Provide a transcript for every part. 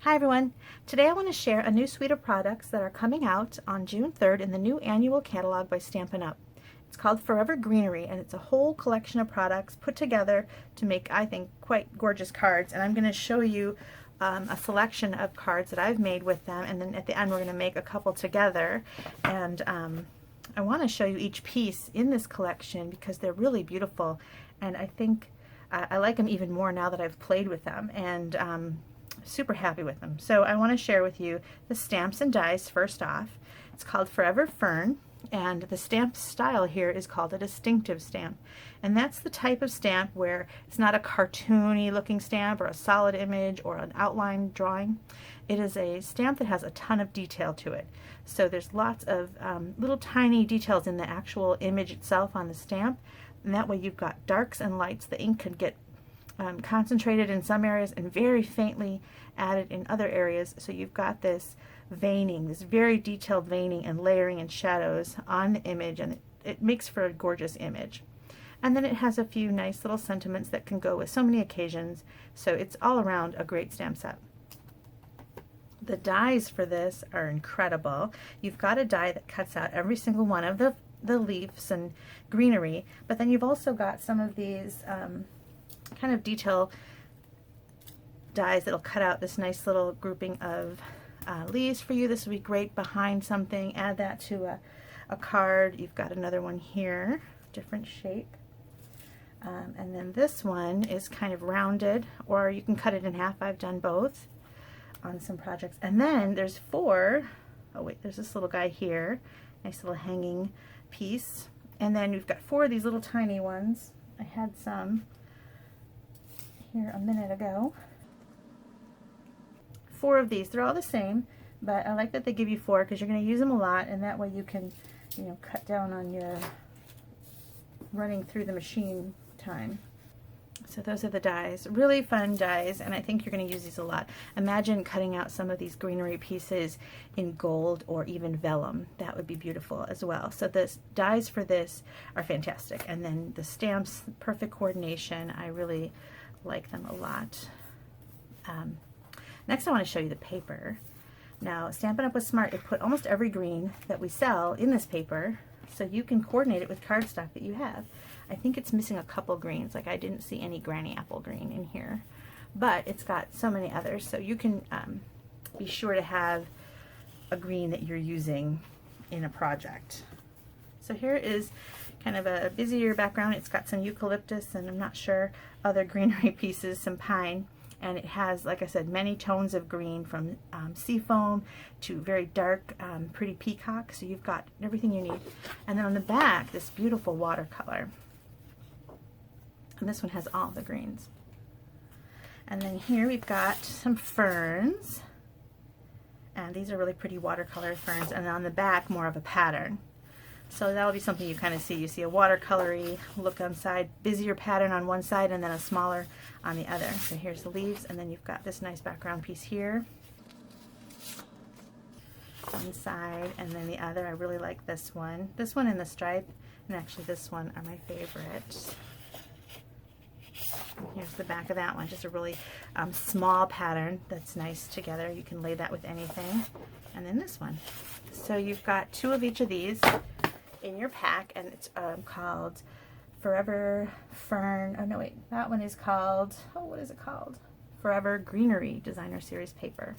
Hi everyone! Today I want to share a new suite of products that are coming out on June 3rd in the new annual catalog by Stampin' Up. It's called Forever Greenery, and it's a whole collection of products put together to make, I think, quite gorgeous cards. And I'm going to show you a selection of cards that I've made with them, and then at the end we're going to make a couple together. And I want to show you each piece in this collection because they're really beautiful, and I think I like them even more now that I've played with them, and super happy with them. So I want to share with you the stamps and dies first off. It's called Forever Fern, and the stamp style here is called a distinctive stamp. And that's the type of stamp where it's not a cartoony looking stamp or a solid image or an outline drawing. It is a stamp that has a ton of detail to it. So there's lots of little tiny details in the actual image itself on the stamp, and that way you've got darks and lights. The ink could get concentrated in some areas and very faintly added in other areas. So you've got this veining, this very detailed veining and layering and shadows on the image, and it makes for a gorgeous image. And then it has a few nice little sentiments that can go with so many occasions. So it's all around a great stamp set. The dies for this are incredible. You've got a die that cuts out every single one of the leaves and greenery, but then you've also got some of these kind of detail dies that'll cut out this nice little grouping of leaves for you. This would be great behind something. Add that to a card. You've got another one here, different shape. And then this one is kind of rounded, or you can cut it in half. I've done both on some projects. And then there's four. Oh wait, there's this little guy here. Nice little hanging piece. And then you've got four of these little tiny ones. I had some here a minute ago. Four of these. They're all the same, but I like that they give you four because you're going to use them a lot, and that way you can, you know, cut down on your running through the machine time. So those are the dies. Really fun dies, and I think you're going to use these a lot. Imagine cutting out some of these greenery pieces in gold or even vellum. That would be beautiful as well. So the dies for this are fantastic, and then the stamps, perfect coordination. I really like them a lot. Next I want to show you the paper. Now Stampin' Up! Was smart. It put almost every green that we sell in this paper, so you can coordinate it with cardstock that you have. I think it's missing a couple greens, like I didn't see any granny apple green in here, but it's got so many others, so you can be sure to have a green that you're using in a project. So here is kind of a busier background. It's got some eucalyptus and I'm not sure other greenery pieces, some pine, and it has, like I said, many tones of green, from seafoam to very dark pretty peacock. So you've got everything you need. And then on the back, this beautiful watercolor, and this one has all the greens. And then here we've got some ferns, and these are really pretty watercolor ferns, and on the back more of a pattern. So that'll be something you kind of see. You see a watercolory look on side, busier pattern on one side, and then a smaller on the other. So here's the leaves, and then you've got this nice background piece here. One side, and then the other. I really like this one. This one and the stripe, and actually this one are my favorite. And here's the back of that one. Just a really small pattern that's nice together. You can lay that with anything. And then this one. So you've got two of each of these in your pack, and it's called Forever Fern. Oh no, wait, that one is called, oh, what is it called? Forever Greenery Designer Series Paper.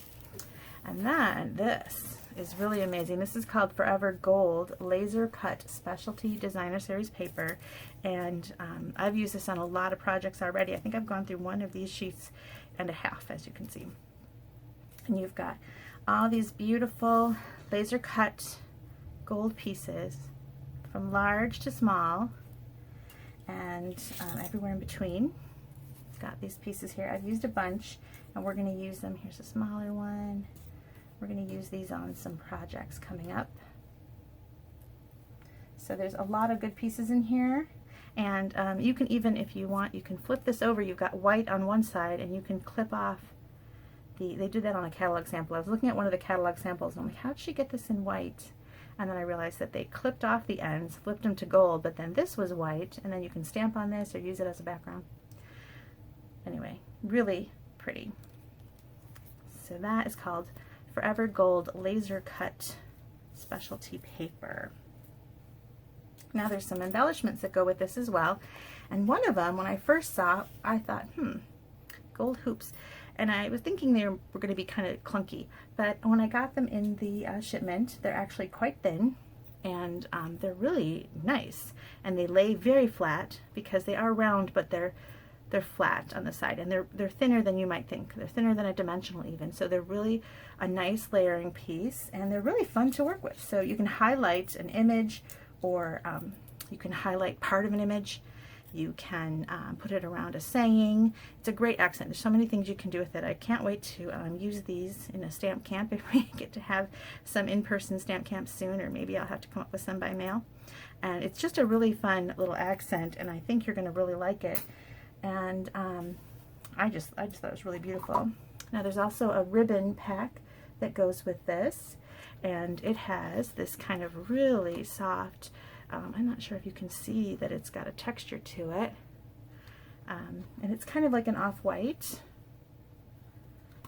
And then this is really amazing. This is called Forever Gold Laser Cut Specialty Designer Series Paper, and I've used this on a lot of projects already. I think I've gone through one of these sheets and a half, as you can see. And you've got all these beautiful laser cut gold pieces from large to small, and everywhere in between. It's got these pieces here. I've used a bunch, and we're going to use them. Here's a smaller one. We're going to use these on some projects coming up. So there's a lot of good pieces in here, and you can even, if you want, you can flip this over. You've got white on one side, and you can clip off they did that on a catalog sample. I was looking at one of the catalog samples, and I'm like, how'd she get this in white? And then I realized that they clipped off the ends, flipped them to gold, but then this was white, and then you can stamp on this or use it as a background. Anyway, really pretty. So that is called Forever Gold Laser Cut Specialty Paper. Now there's some embellishments that go with this as well. And one of them, when I first saw, I thought, gold hoops. And I was thinking they were going to be kind of clunky. But when I got them in the shipment, they're actually quite thin. And they're really nice. And they lay very flat because they are round, but they're flat on the side. And they're thinner than you might think. They're thinner than a dimensional even. So they're really a nice layering piece. And they're really fun to work with. So you can highlight an image, or you can highlight part of an image. You can put it around a saying. It's a great accent. There's so many things you can do with it. I can't wait to use these in a stamp camp if we get to have some in-person stamp camps soon, or maybe I'll have to come up with some by mail. And it's just a really fun little accent, and I think you're going to really like it. And I just thought it was really beautiful. Now there's also a ribbon pack that goes with this, and it has this kind of really soft, I'm not sure if you can see that it's got a texture to it, and it's kind of like an off-white,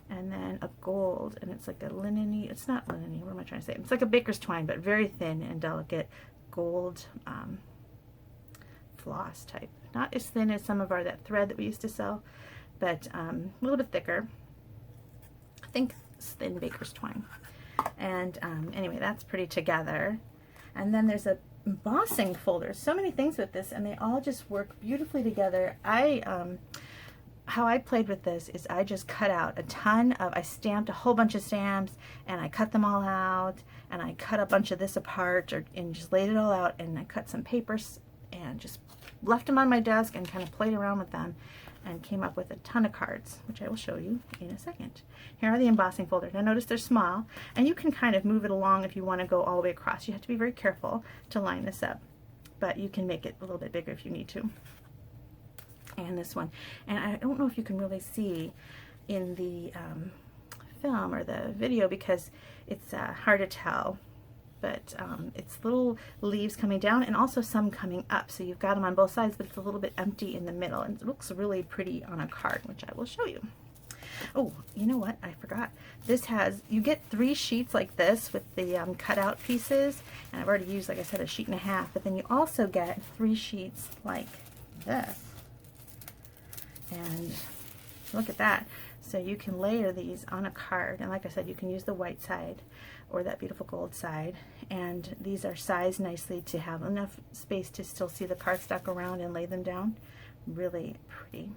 and then a gold, and it's like a linen-y, it's not linen-y, what am I trying to say? It's like a baker's twine, but very thin and delicate gold floss type. Not as thin as some of that thread that we used to sell, but a little bit thicker. I think it's thin baker's twine. And anyway, that's pretty together. And then there's a embossing folder. So many things with this, and they all just work beautifully together. How I played with this is I just cut out I stamped a whole bunch of stamps, and I cut them all out, and I cut a bunch of this apart, and just laid it all out, and I cut some papers and just left them on my desk and kind of played around with them, and came up with a ton of cards, which I will show you in a second. Here are the embossing folders. Now notice they're small, and you can kind of move it along if you want to go all the way across. You have to be very careful to line this up, but you can make it a little bit bigger if you need to. And this one, and I don't know if you can really see in the film or the video because it's hard to tell, but it's little leaves coming down and also some coming up. So you've got them on both sides, but it's a little bit empty in the middle, and it looks really pretty on a card, which I will show you. Oh, you know what? I forgot. This has, you get 3 sheets like this with the cutout pieces, and I've already used, like I said, a sheet and a half, but then you also get 3 sheets like this. And look at that. So you can layer these on a card, and like I said, you can use the white side or that beautiful gold side, and these are sized nicely to have enough space to still see the cardstock around and lay them down. Really pretty.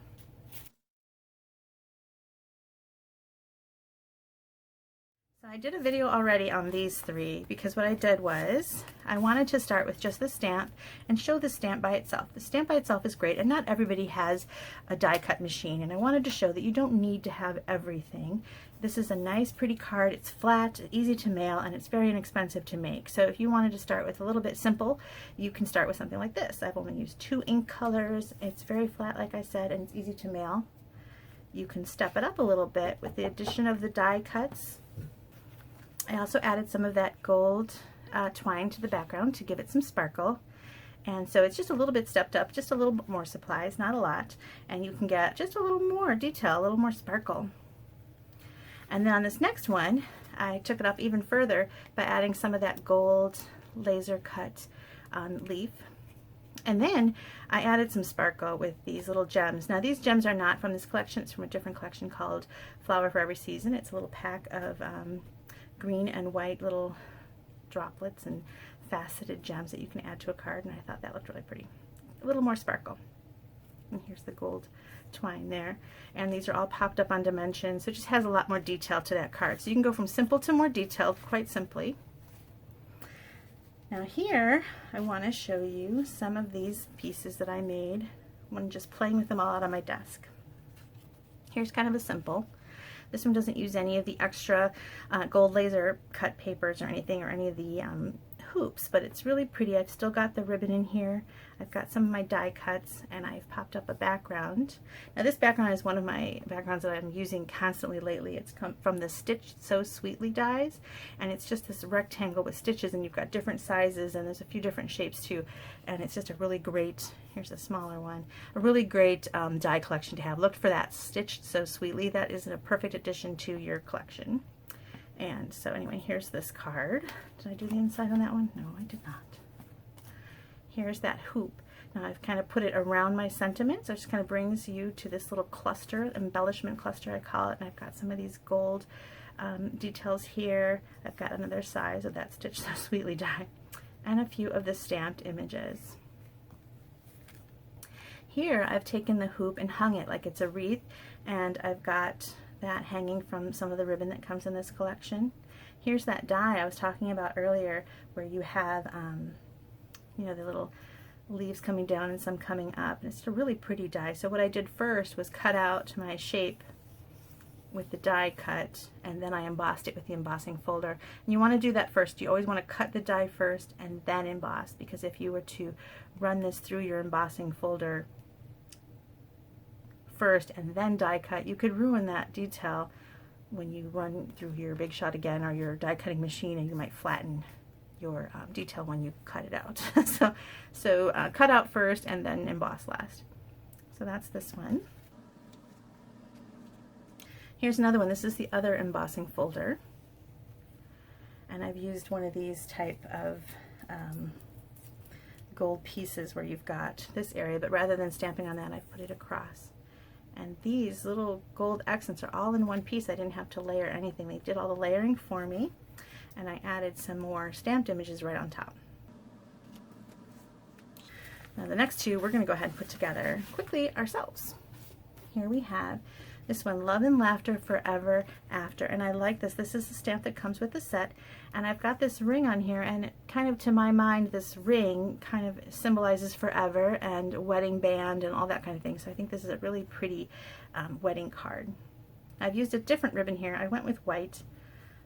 So I did a video already on these 3 because what I did was I wanted to start with just the stamp and show the stamp by itself. The stamp by itself is great, and not everybody has a die cut machine, and I wanted to show that you don't need to have everything. This is a nice pretty card. It's flat, easy to mail, and it's very inexpensive to make. So if you wanted to start with a little bit simple, you can start with something like this. I've only used 2 ink colors. It's very flat, like I said, and it's easy to mail. You can step it up a little bit with the addition of the die cuts. I also added some of that gold twine to the background to give it some sparkle. And so it's just a little bit stepped up, just a little bit more supplies, not a lot. And you can get just a little more detail, a little more sparkle. And then on this next one, I took it up even further by adding some of that gold laser cut leaf. And then I added some sparkle with these little gems. Now these gems are not from this collection, it's from a different collection called Flower for Every Season. It's a little pack of green and white little droplets and faceted gems that you can add to a card, and I thought that looked really pretty. A little more sparkle. And here's the gold twine there, and these are all popped up on dimensions, so it just has a lot more detail to that card. So you can go from simple to more detailed quite simply. Now here I want to show you some of these pieces that I made when just playing with them all out on my desk. Here's kind of a simple. This one doesn't use any of the extra gold laser cut papers or anything, or any of the hoops, but it's really pretty. I've still got the ribbon in here. I've got some of my die cuts, and I've popped up a background. Now this background is one of my backgrounds that I'm using constantly lately. It's come from the Stitch So Sweetly dies, and it's just this rectangle with stitches, and you've got different sizes, and there's a few different shapes too, and it's just a really great here's a smaller one. A really great die collection to have. Look for that Stitched So Sweetly. That is a perfect addition to your collection. And so anyway, here's this card. Did I do the inside on that one? No, I did not. Here's that hoop. Now I've kind of put it around my sentiment, so it just kind of brings you to this little cluster, embellishment cluster I call it, and I've got some of these gold details here. I've got another size of that Stitched So Sweetly die, and a few of the stamped images. Here I've taken the hoop and hung it like it's a wreath, and I've got that hanging from some of the ribbon that comes in this collection. Here's that die I was talking about earlier, where you have you know, the little leaves coming down and some coming up, and it's a really pretty die. So what I did first was cut out my shape with the die cut, and then I embossed it with the embossing folder. And you want to do that first. You always want to cut the die first and then emboss, because if you were to run this through your embossing folder first and then die cut, you could ruin that detail when you run through your Big Shot again or your die cutting machine, and you might flatten your detail when you cut it out. so cut out first and then emboss last. So that's this one. Here's another one. This is the other embossing folder, and I've used one of these type of gold pieces where you've got this area, but rather than stamping on that, I've put it across. And these little gold accents are all in one piece. I didn't have to layer anything. They did all the layering for me, and I added some more stamped images right on top. Now the next two we're going to go ahead and put together quickly ourselves. Here we have this one, Love and Laughter Forever After, and I like this. This is the stamp that comes with the set, and I've got this ring on here, and it kind of, to my mind, this ring kind of symbolizes forever and wedding band and all that kind of thing. So I think this is a really pretty wedding card. I've used a different ribbon here. I went with white.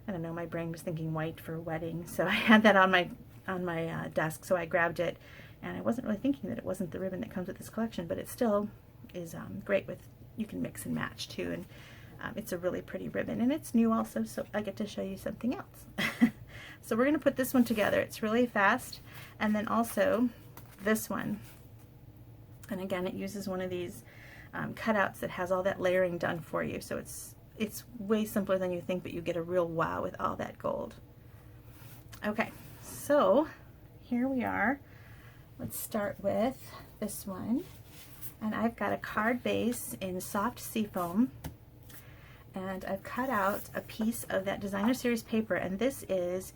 I don't know, my brain was thinking white for wedding, so I had that on my desk, so I grabbed it, and I wasn't really thinking that it wasn't the ribbon that comes with this collection, but it still is great with, you can mix and match too, and it's a really pretty ribbon, and it's new also, so I get to show you something else. So we're going to put this one together. It's really fast, and then also this one, and again it uses one of these cutouts that has all that layering done for you, so it's way simpler than you think, but you get a real wow with all that gold. Okay, so here we are. Let's start with this one. And I've got a card base in soft seafoam, and I've cut out a piece of that designer series paper, and this is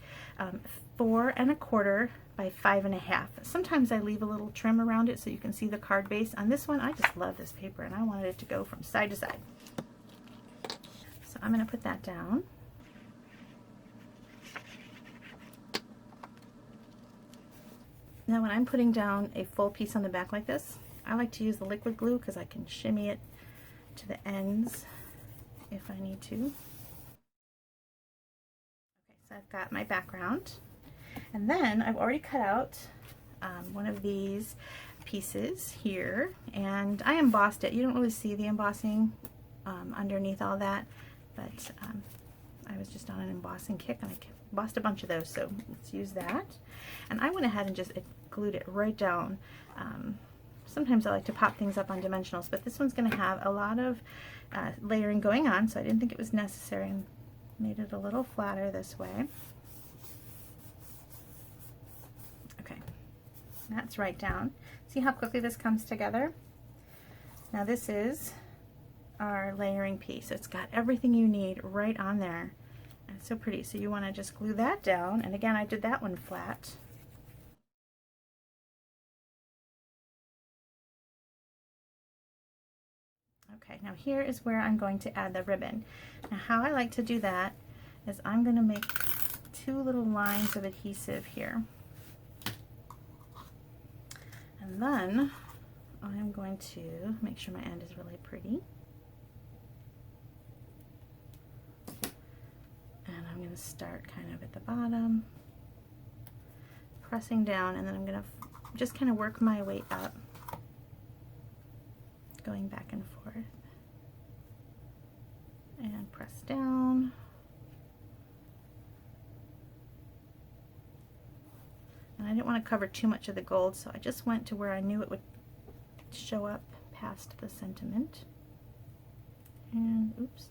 4 1/4 by 5 1/2. Sometimes I leave a little trim around it so you can see the card base. On this one, I just love this paper, and I wanted it to go from side to side. So I'm going to put that down. Now when I'm putting down a full piece on the back like this, I like to use the liquid glue because I can shimmy it to the ends if I need to. Okay, so I've got my background, and then I've already cut out one of these pieces here, and I embossed it. You don't really see the embossing underneath all that, but I was just on an embossing kick, and I embossed a bunch of those, so let's use that. And I went ahead and just glued it right down. Sometimes I like to pop things up on dimensionals, but this one's going to have a lot of layering going on, so I didn't think it was necessary, and made it a little flatter this way. Okay, that's right down. See how quickly this comes together? Now this is our layering piece. It's got everything you need right on there. And it's so pretty. So you want to just glue that down, and again I did that one flat. Okay, now here is where I'm going to add the ribbon. Now how I like to do that is I'm going to make 2 little lines of adhesive here. And then I'm going to make sure my end is really pretty. And I'm going to start kind of at the bottom, pressing down, and then I'm going to just kind of work my way up, going back and forth, and press down, and I didn't want to cover too much of the gold, so I just went to where I knew it would show up past the sentiment. And oops.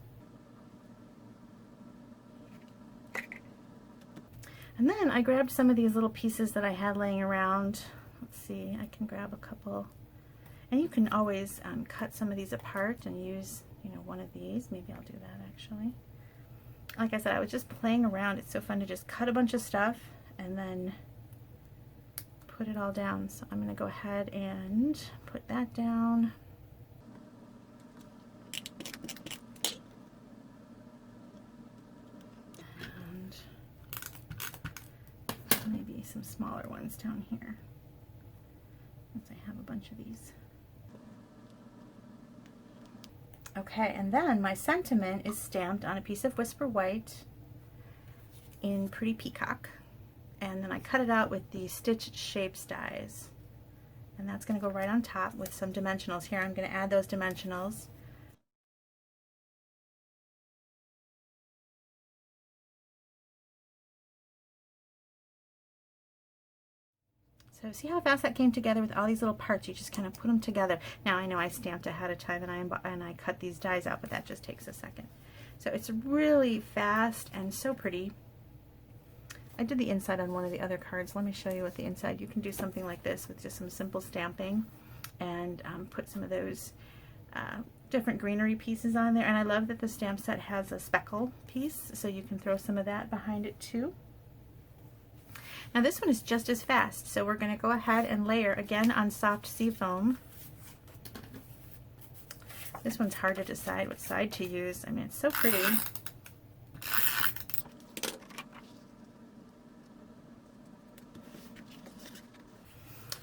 And then I grabbed some of these little pieces that I had laying around. Let's see, I can grab a couple. And you can always cut some of these apart and use, you know, one of these. Maybe I'll do that actually. Like I said, I was just playing around. It's so fun to just cut a bunch of stuff and then put it all down. So I'm going to go ahead and put that down. Maybe some smaller ones down here, since I have a bunch of these. Okay, and then my sentiment is stamped on a piece of Whisper White in Pretty Peacock, and then I cut it out with the Stitched Shapes dies, and that's going to go right on top with some dimensionals. Here I'm going to add those dimensionals. So see how fast that came together with all these little parts? You just kind of put them together. Now I know I stamped ahead of time and I cut these dies out, but that just takes a second. So it's really fast and so pretty. I did the inside on one of the other cards. Let me show you what the inside. You can do something like this with just some simple stamping and put some of those different greenery pieces on there. And I love that the stamp set has a speckle piece, so you can throw some of that behind it too. Now this one is just as fast, so we're going to go ahead and layer again on soft seafoam. This one's hard to decide what side to use. I mean, it's so pretty.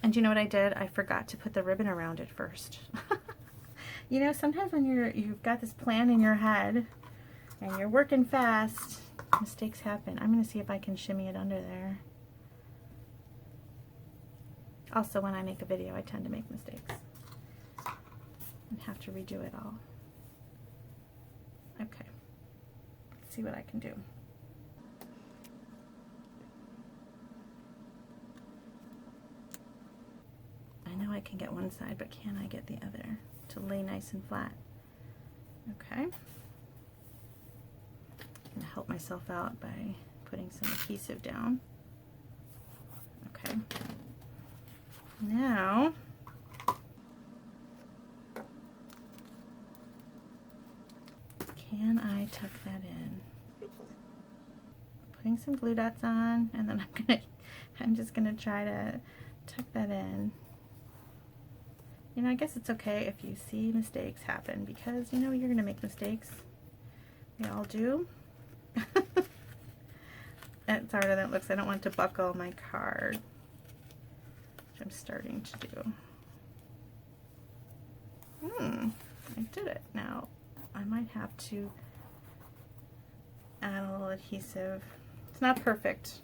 And you know what I did? I forgot to put the ribbon around it first. You know, sometimes when you've got this plan in your head and you're working fast, mistakes happen. I'm going to see if I can shimmy it under there. Also, when I make a video, I tend to make mistakes and have to redo it all. Okay, let's see what I can do. I know I can get one side, but can I get the other to lay nice and flat? Okay. I'm going to help myself out by putting some adhesive down. Okay. Now, can I tuck that in? Putting some glue dots on, and then I'm just gonna try to tuck that in. You know, I guess it's okay if you see mistakes happen, because you know you're gonna make mistakes. We all do. It's harder than it looks. I don't want to buckle my card, which I'm starting to do. I did it. Now I might have to add a little adhesive. It's not perfect.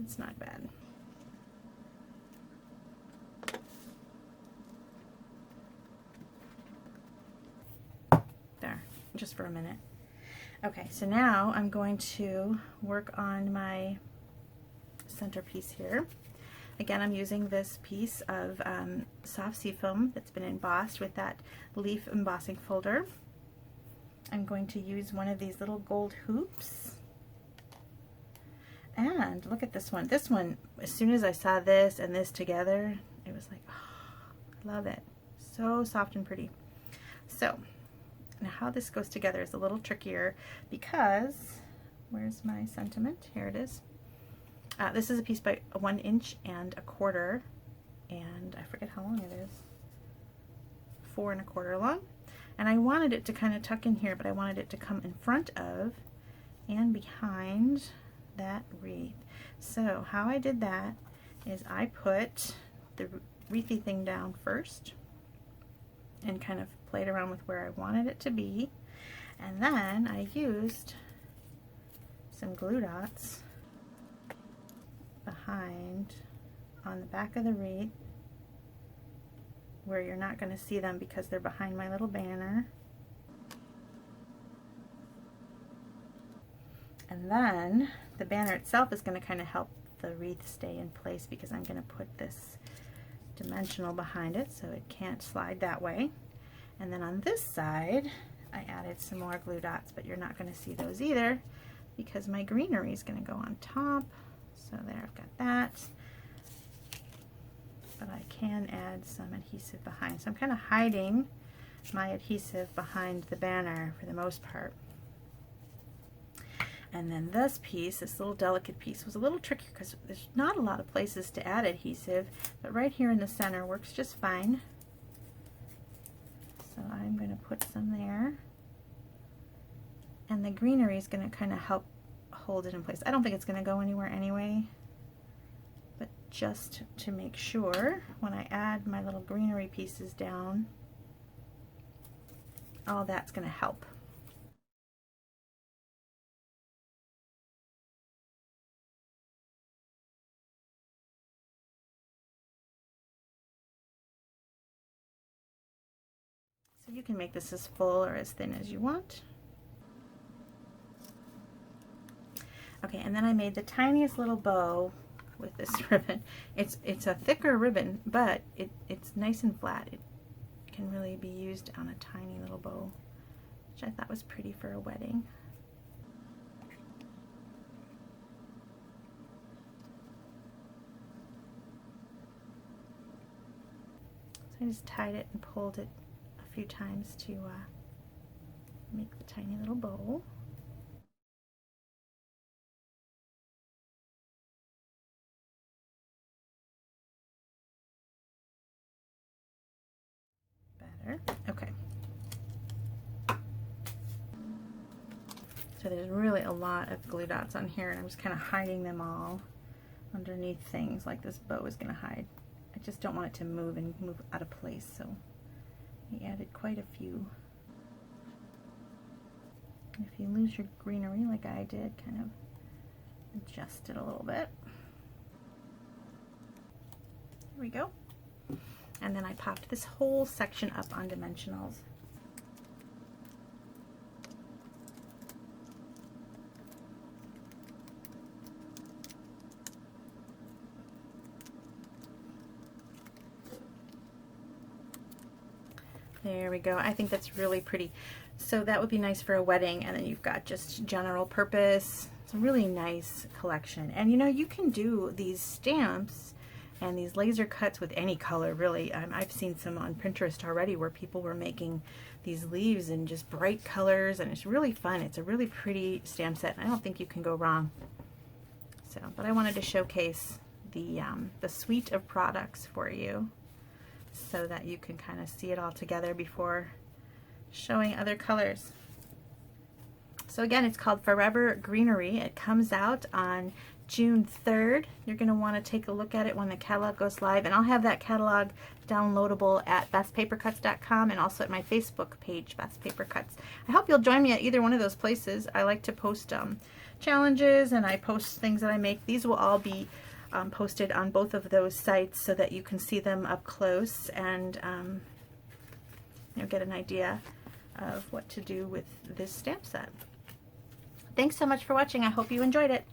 It's not bad. There, just for a minute. Okay, so now I'm going to work on my centerpiece here. Again, I'm using this piece of soft seafoam that's been embossed with that leaf embossing folder. I'm going to use one of these little gold hoops. And look at this one. This one, as soon as I saw this and this together, it was like, oh, I love it. So soft and pretty. So, now how this goes together is a little trickier because, where's my sentiment? Here it is. This is a piece by 1 inch and a quarter, and I forget how long it is. 4 1/4 long. And I wanted it to kind of tuck in here, but I wanted it to come in front of and behind that wreath. So how I did that is I put the wreathy thing down first and kind of played around with where I wanted it to be, and then I used some glue dots behind on the back of the wreath where you're not going to see them because they're behind my little banner. And then the banner itself is going to kind of help the wreath stay in place because I'm going to put this dimensional behind it so it can't slide that way. And then on this side, I added some more glue dots, but you're not going to see those either because my greenery is going to go on top. So there, I've got that. But I can add some adhesive behind. So I'm kind of hiding my adhesive behind the banner for the most part. And then this piece, this little delicate piece, was a little trickier because there's not a lot of places to add adhesive, but right here in the center works just fine. So I'm going to put some there. And the greenery is going to kind of help hold it in place. I don't think it's going to go anywhere anyway, but just to make sure, when I add my little greenery pieces down, all that's going to help. So you can make this as full or as thin as you want. Okay, and then I made the tiniest little bow with this ribbon. It's a thicker ribbon, but it's nice and flat. It can really be used on a tiny little bow, which I thought was pretty for a wedding. So I just tied it and pulled it a few times to make the tiny little bow. Better. Okay. So there's really a lot of glue dots on here, and I'm just kind of hiding them all underneath things like this bow is going to hide. I just don't want it to move and move out of place, so I added quite a few. If you lose your greenery like I did, kind of adjust it a little bit. There we go. And then I popped this whole section up on dimensionals. There we go. I think that's really pretty. So that would be nice for a wedding, and then you've got just general purpose. It's a really nice collection. And you know, you can do these stamps and these laser cuts with any color, really. I've seen some on Pinterest already where people were making these leaves in just bright colors, and it's really fun. It's a really pretty stamp set, and I don't think you can go wrong. So, but I wanted to showcase the suite of products for you so that you can kind of see it all together before showing other colors. So again, it's called Forever Greenery. It comes out on June 3rd. You're going to want to take a look at it when the catalog goes live, and I'll have that catalog downloadable at bethpapercuts.com and also at my Facebook page, Beth's Paper Cuts. I hope you'll join me at either one of those places. I like to post challenges, and I post things that I make. These will all be posted on both of those sites so that you can see them up close and get an idea of what to do with this stamp set. Thanks so much for watching. I hope you enjoyed it.